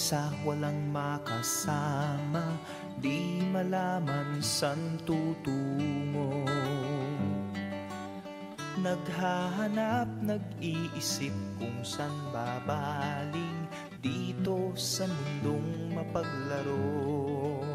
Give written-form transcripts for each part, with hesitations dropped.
mag-isa, walang makasama, di malaman san tutungo. Naghahanap, nag-iisip kung san babaling dito sa mundong mapaglaro.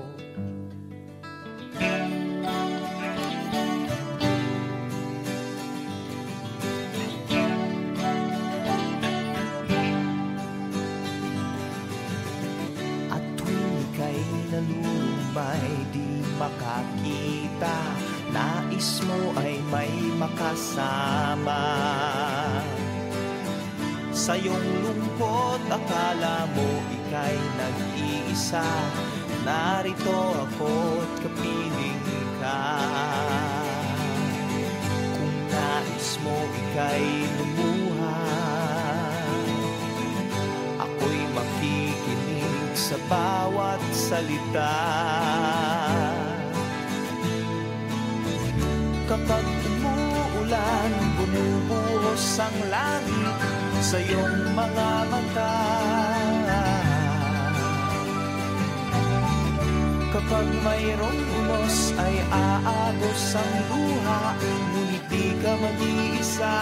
Nalulumay, di makakita, nais mo ay may makasama. Sa iyong lungkot, akala mo ika'y nag-iisa, narito ako't kapiling ka. Kung nais mo ika'y lumuha, ako'y makikinig sa bawat salita. Kapag umuulan, bumubuhos ang langit sa iyong mga mata. Kapag mayroong unos ay aagos ang luha, ngunit di ka mag-iisa.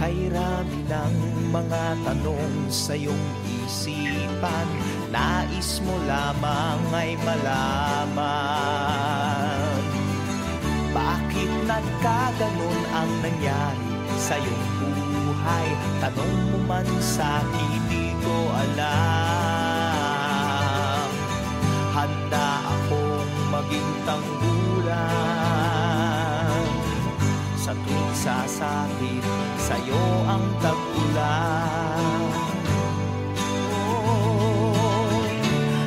Kay rami ng mga tanong sa iyong isipan, nais mo lamang ay malaman. Bakit nagkaganon ang nangyari sa iyong buhay? Tanong mo man sa'kin, di ko alam. Handa akong maging tanggulan sa tuwing sasakit sa'yo ang tag-ulan. Oh,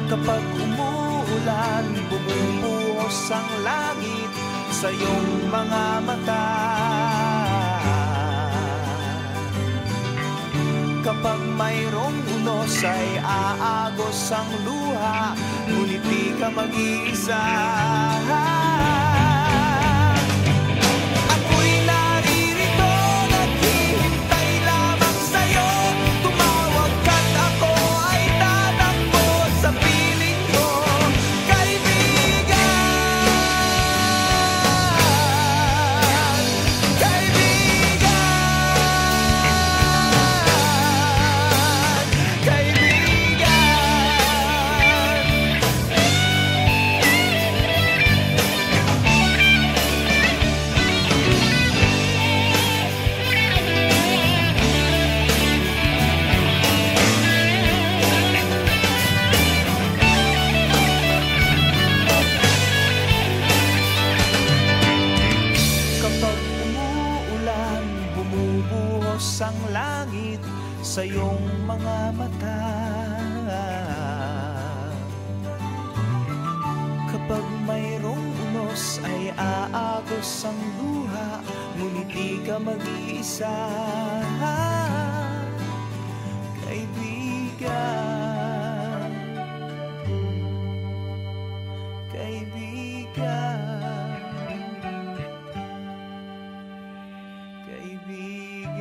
kapag umuulan, bumubuhos ang langit sa iyong mga mata. Kapag mayroong unos ay aagos ang luha, ngunit di ka mag-iisa. Ang langit sa iyong mga mata. Kapag mayroong unos ay aagos ang luha, ngunit di ka mag-iisa. Kaibigan, kaibigan, kaibigan.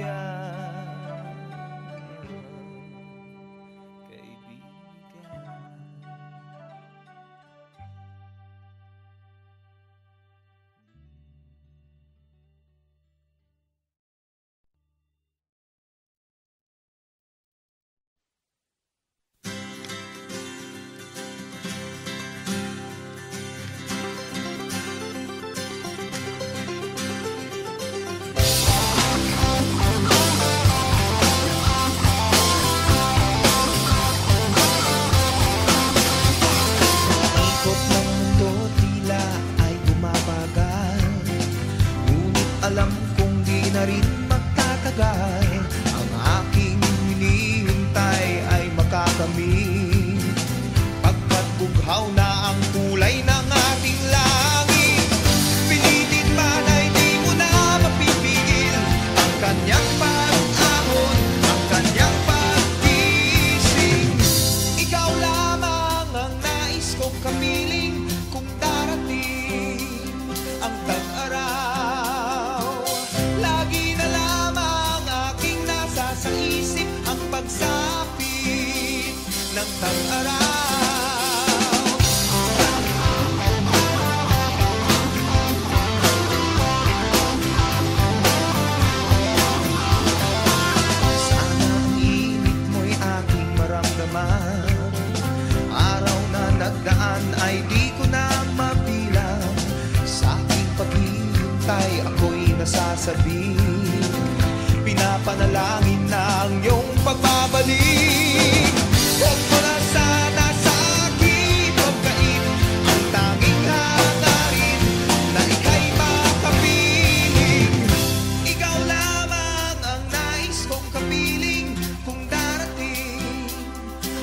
ng tag-araw. Sana ang init mo'y aking maramdaman. Araw na nagdaan ay di ko na mabilang. Sa aking paghihintay ako'y nasasabi, pinapanalangin na ang iyong pagbabalik. Huwag mo na sana sa akin pagkain ang tanging hangarin na ika'y makapiling. Ikaw lamang ang nais kong kapiling kung darating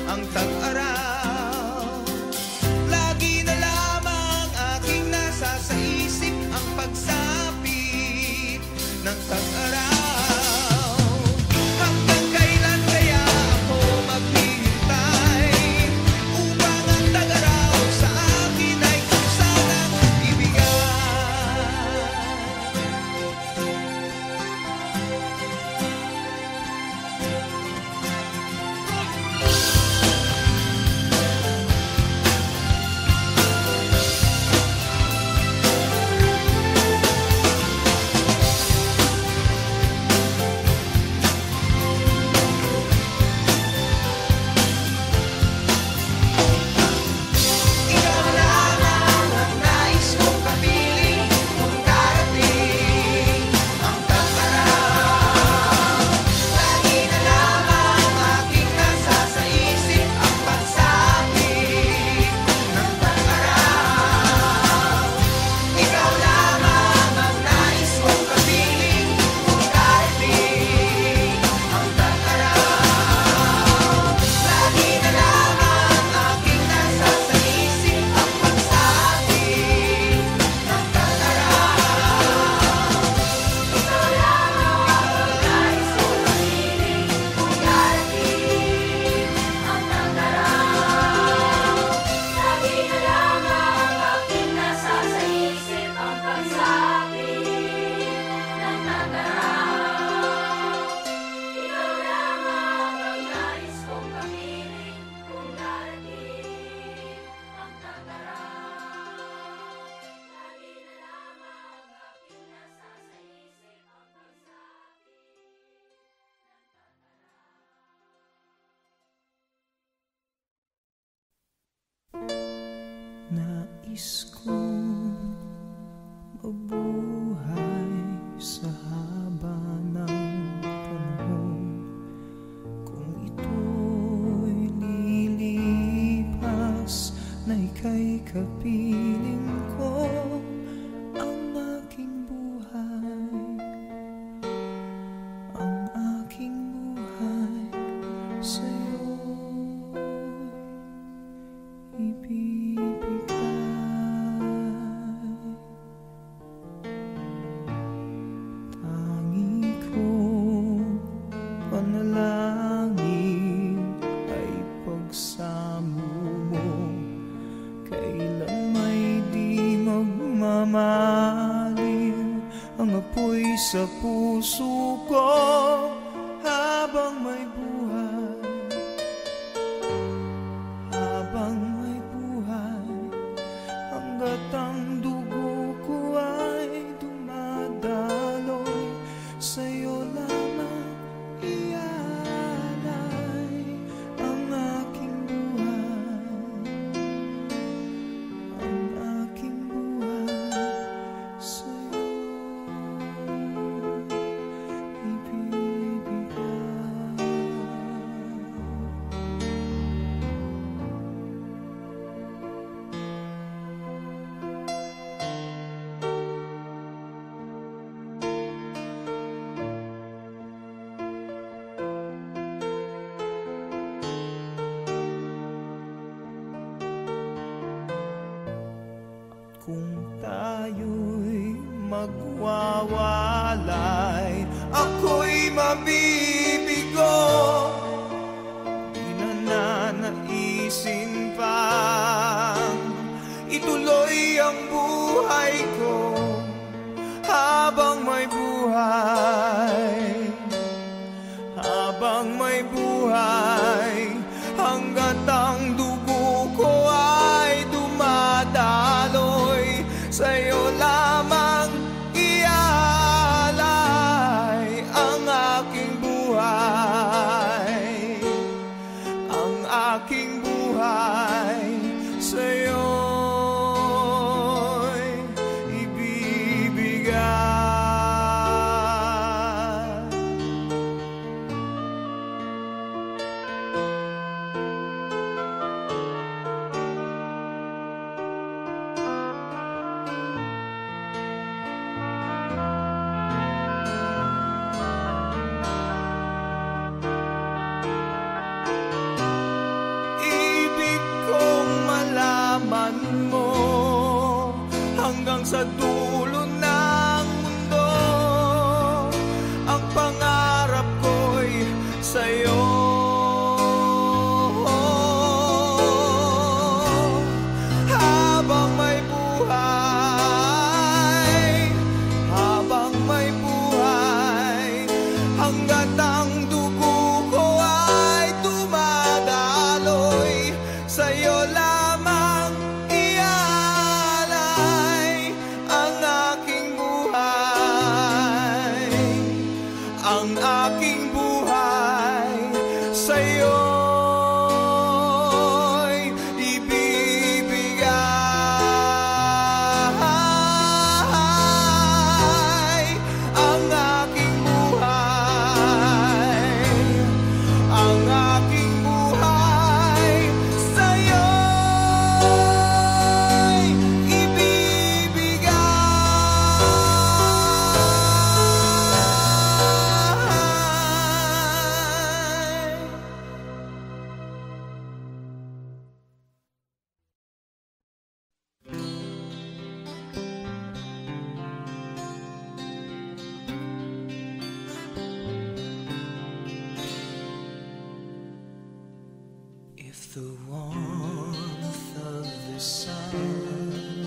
ang tag-araw. Lagi na lamang aking nasa sa isip ang pagsapit ng tag-araw. Nais kong mabuhay sa haba ng panahon. Kung ito'y lilipas na ika'y kapiling ko, ang aking buhay, ang aking buhay sa'yo ibibigay. Tangi kong panalangin ay pagsamo mo, kailan may di magmamaliw ang apoy sa puso ko habang may buhay, habang may buhay, hanggat ang dugo ko ay dumadaloy, sa'yo lamang ialay ang aking buhay, ang aking buhay sa'yo ibibigay. Kung tayo'y magwawalay, ako'y mabibigo. Di na nanaisin pang ituloy ang buhay ko habang may buhay, habang may buhay, hanggat sa'yo lamang iaalay ang aking buhay, ang aking buhay sa'yo'y ibibigay. Mo hanggang sa dulo ng mundo, ang pangarap ko'y sa'yo. Habang may buhay, habang may buhay, hanggat ang dugo ko ay dumadaloy, sa'yo lamang ang aking buhay sa'yo'y ibibigay. Ang aking buhay, ang aking buhay sa'yo'y ibibigay. If the warmth of the sun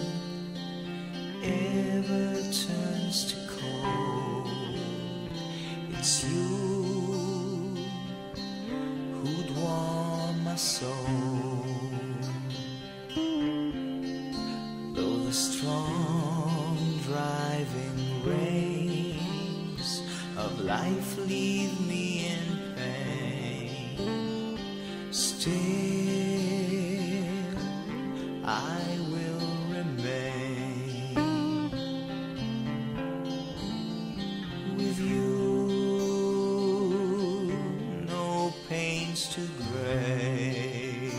ever turns to cold, it's you who'd warm my soul. Though the strong driving rains of life leave me in pain, still I will remain with you. No pains too great,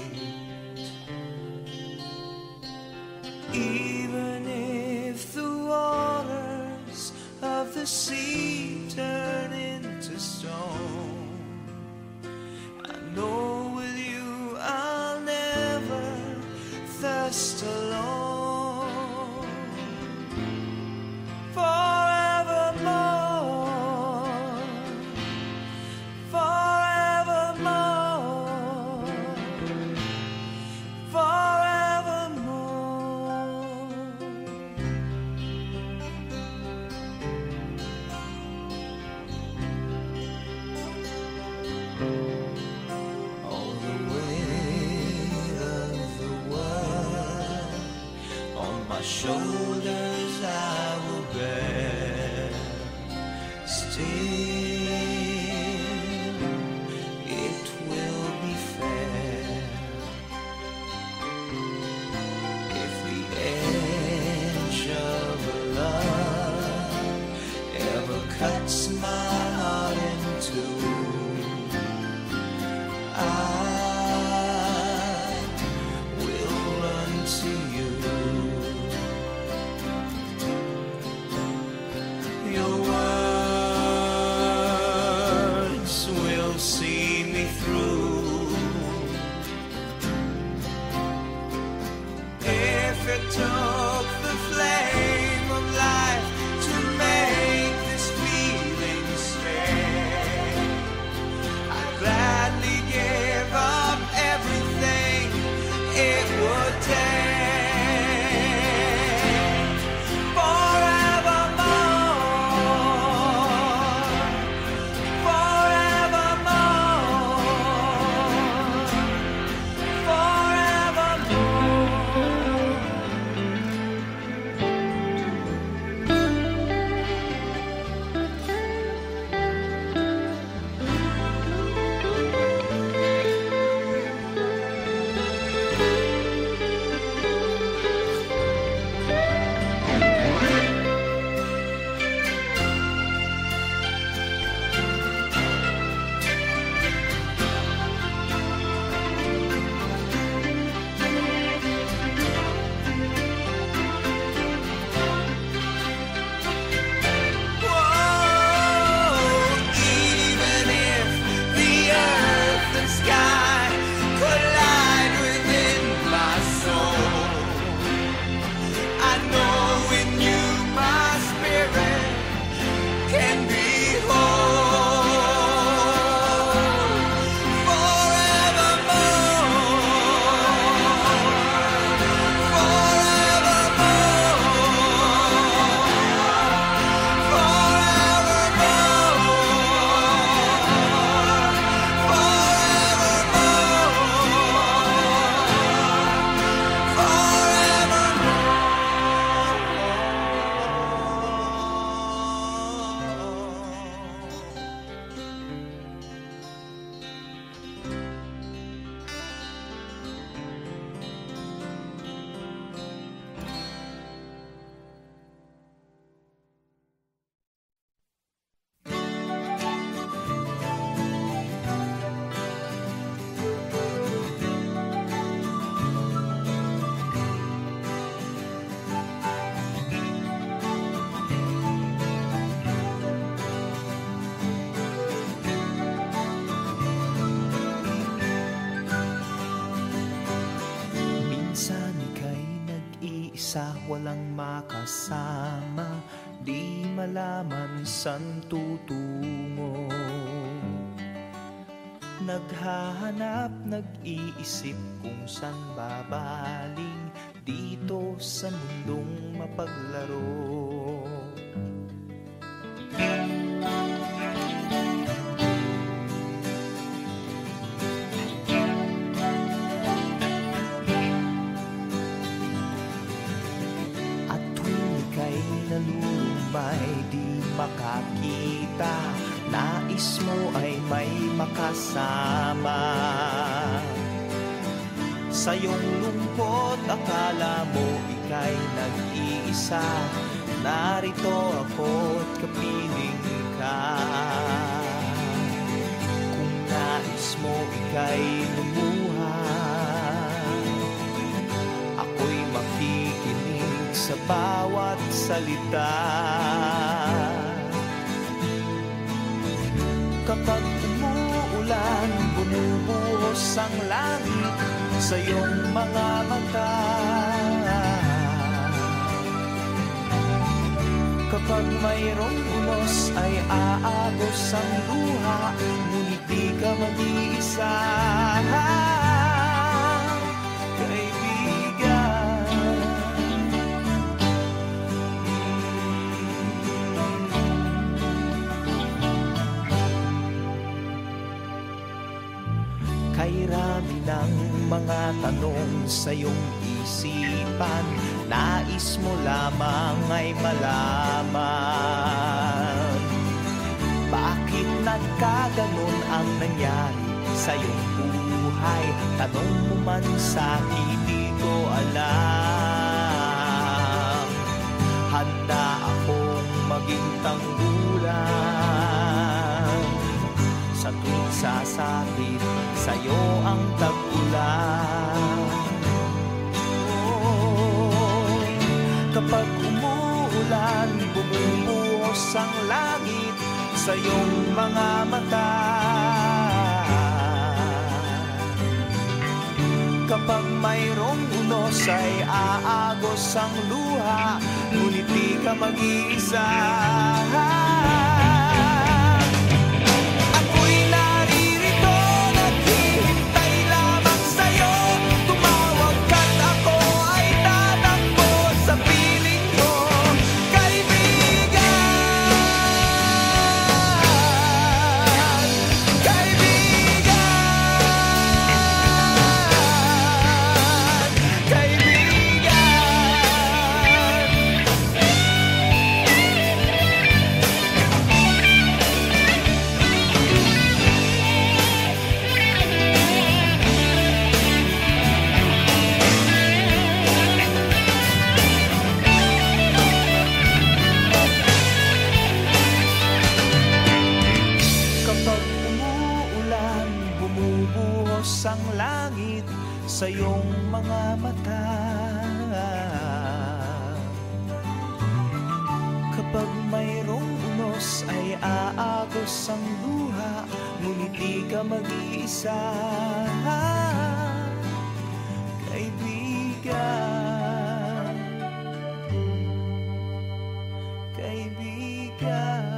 even if the waters of the sea turn into stone. I know with you I'll never thirst alone. Forevermore, forevermore, forevermore. All the weight of the world on my shoulders I will bear. Still, it will be fair if the edge of love ever cuts my heart in two. I will run to you. mag-isa, walang makasama, di malaman san tutungo. Naghahanap, nag-iisip kung san babaling dito sa mundong mapaglaro. At tuwing ika'y nalulumay, di makakita, nais mo ay may makasama. Sa iyong lungkot, akala mo ika'y nag-iisa, narito ako't kapiling ka. Kung nais mo ika'y lumuha, ako'y makikinig sa bawat salita. Kapag umuulan, bumubuhos ang langit sa iyong mga mata. Kapag mayroong unos ay aagos ang luha, ngunit di ka mag-iisa. Kay rami ng mga tanong sa iyong isipan, nais mo lamang ay malaman. Bakit nagkaganon ang nangyari sa iyong buhay? Tanong mo man sa'kin, di ko alam. Handa akong maging tanggulan sa tuwing sasakit sa'yo ang tag-ulan. Oh, kapag umuulan, bumubuhos ang langit sa iyong mga mata. Kapag mayroong unos ay aagos ang luha, ngunit di ka mag-iisa. Ang langit sa iyong mga mata. Kapag mayroong unos ay aagos ang luha, ngunit di ka mag-iisa. Kaibigan, kaibigan,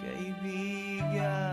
kaibigan.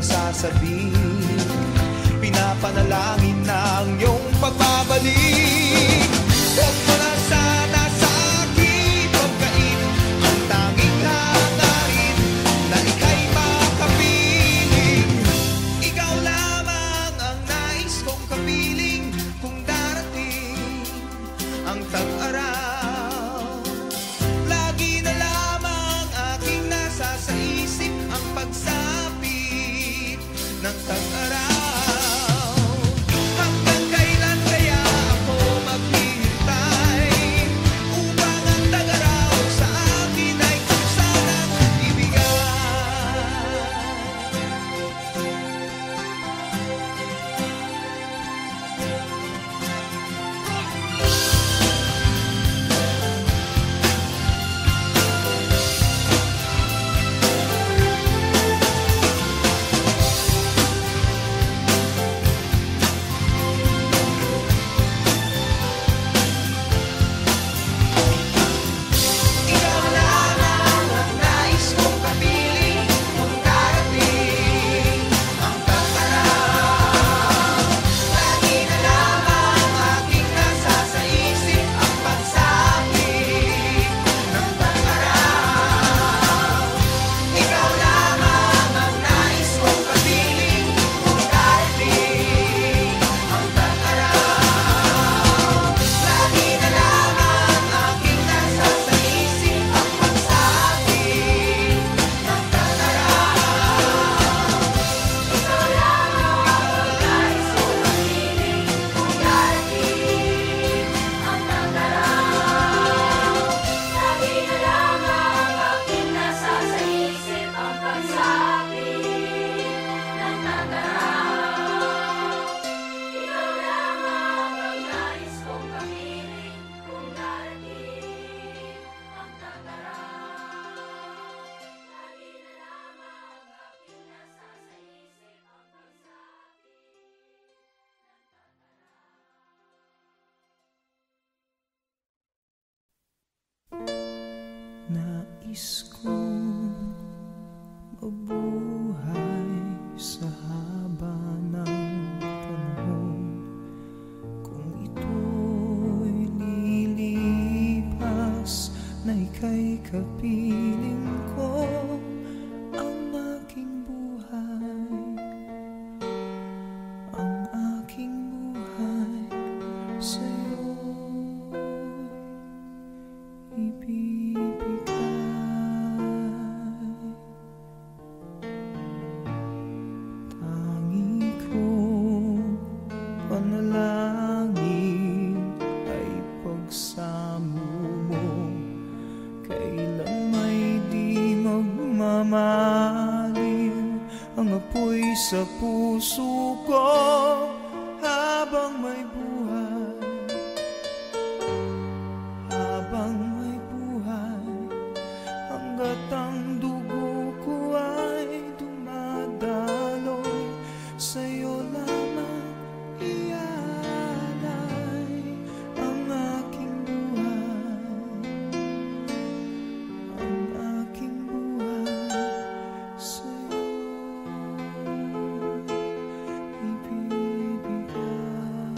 nagsasabi, pinapanalangin na ang iyong pagbabalik. Huwag mo na sana sa akin pagkain ang tanging hangarin na ika'y makapiling. Ikaw lamang ang nais kong kapiling kung darating ang tag-araw. Lagi na lamang aking nasa sa isip ang pagsapit ng tag-araw. Hanggang kailan kaya ako maghihintay upang ang tag-araw sa akin ay kung sanang ibigay. Ikaw lamang ang nais kong kapiling kung darating ang tag-araw. Lagi na lamang aking nasa sa isip ang pagsapit ng tag-araw. Ikaw lamang ang nais kong kapiling kung darating ang tag-araw. Lagi na lamang aking nasa sa isip ang pagsapit ng tag-araw. Ikaw lamang ang nais kong kapiling kung darating ang tag-araw. Lagi na lamang aking nasa sa isip ang pagsapit ng tag-araw. Ikaw lamang ang nais kong kapiling kung darating ang tag-araw. Lagi na lamang aking nasa sa isip ang pagsapit. Nais kong mabuhay sa haba ng panahon. Kung ito'y lilipas na ika'y kapiling ko, ang aking buhay, ang aking buhay sa'yo ibibigay. Tangi kong panalangin ay pagsamo mo. Kailan may di magmamalim ang apoy sa puso ko habang may buhay, habang may buhay, hanggat ang dugo ko ay dumadaloy. Sa'yo lamang ialay ang aking buhay, ang aking buhay sa'yo ibibigay.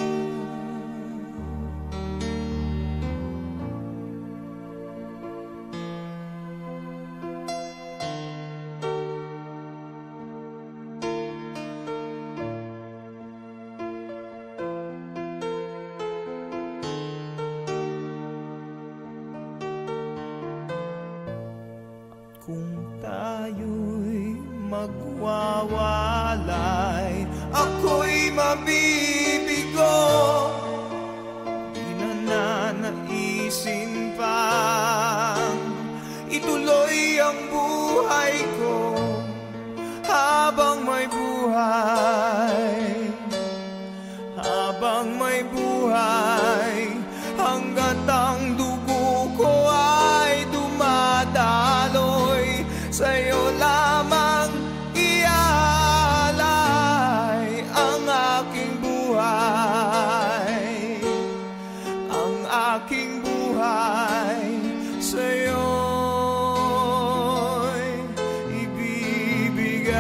Kung tayo'y magwawalay, ako'y mabibigo. Di na nanaisin pang ituloy ang buhay ko habang may buhay, habang may buhay, hanggat ang dugo ko ay dumadaloy. Sa'yo lamang ialay ang aking buhay, ang aking buhay sa'yo'y ibibigay.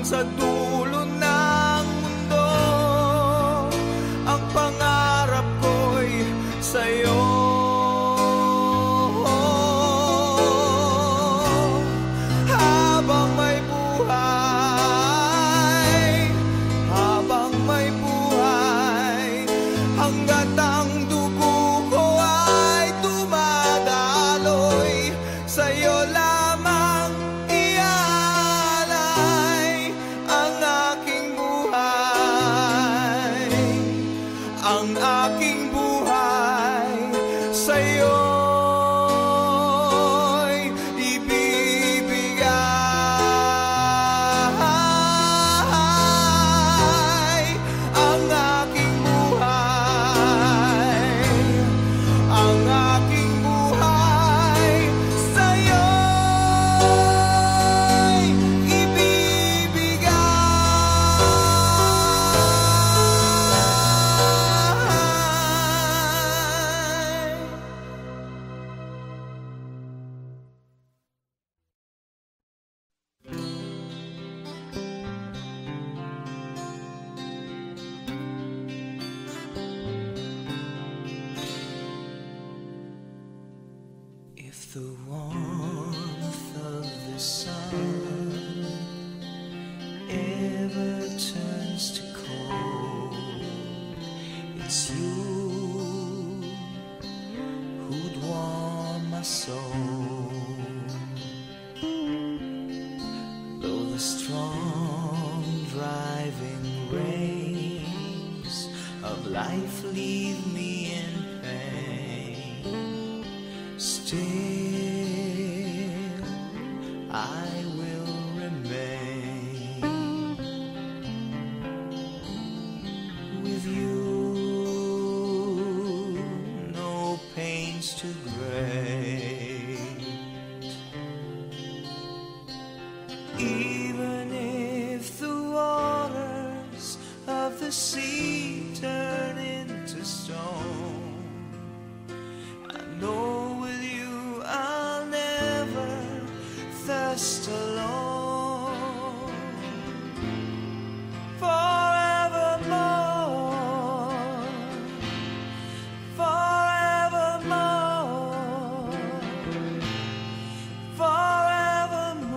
hanggang sa dulo ng mundo. Ang pangarap ko'y sa'yo. Habang may buhay, habang may buhay, hanggat ang dugo ko ay dumadaloy, sa'yo lamang iaalay ang aking buhay, ang aking buhay sa'yo'y ibibigay. Ang aking buhay, ang aking buhay sa'yo'y ibibigay. If the warmth of the sun ever turns to cold, it's you who'd warm my soul. Though the strong driving rains of life leave me in pain, still I will remain with you. No pains too great, even if the waters of the sea turn into stone. I know with you I'll never thirst alone. Forevermore, forevermore, forevermore.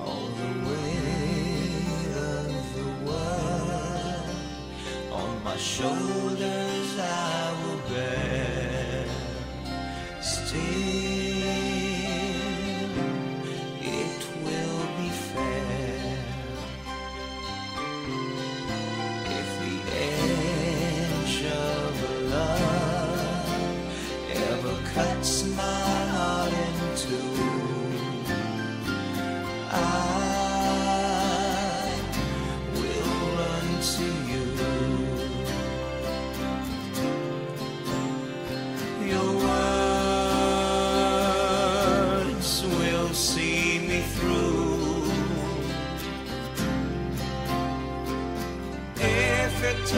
All the weight of the world on my shoulders I will bear. Still, it will be fair if the edge of love ever cuts my heart in two. I will run to you. Your words will see me through. If it